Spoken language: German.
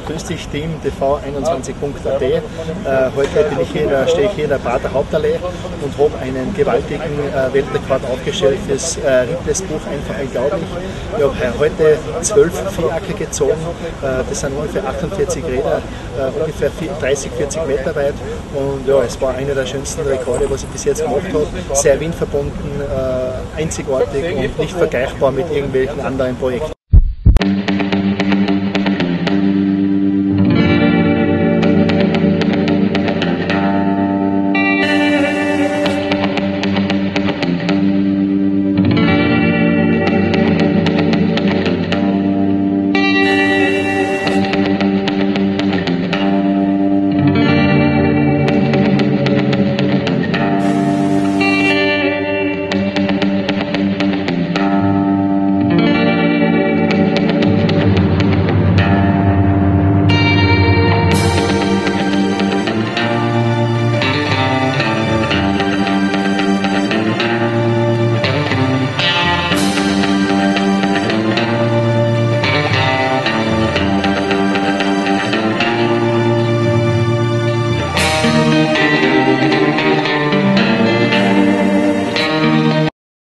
grüß dich, Team TV21.at. Heute stehe ich hier in der Prater Hauptallee und habe einen gewaltigen Weltrekord aufgestellt fürs Ripley's-Buch, einfach unglaublich. Ich habe heute 12 Vieracker gezogen, das sind ungefähr 48 Räder, ungefähr 30-40 Meter weit, und ja, es war einer der schönsten Rekorde, was ich bis jetzt gemacht habe. Sehr windverbunden, einzigartig und nicht vergleichbar mit irgendwelchen anderen Projekten.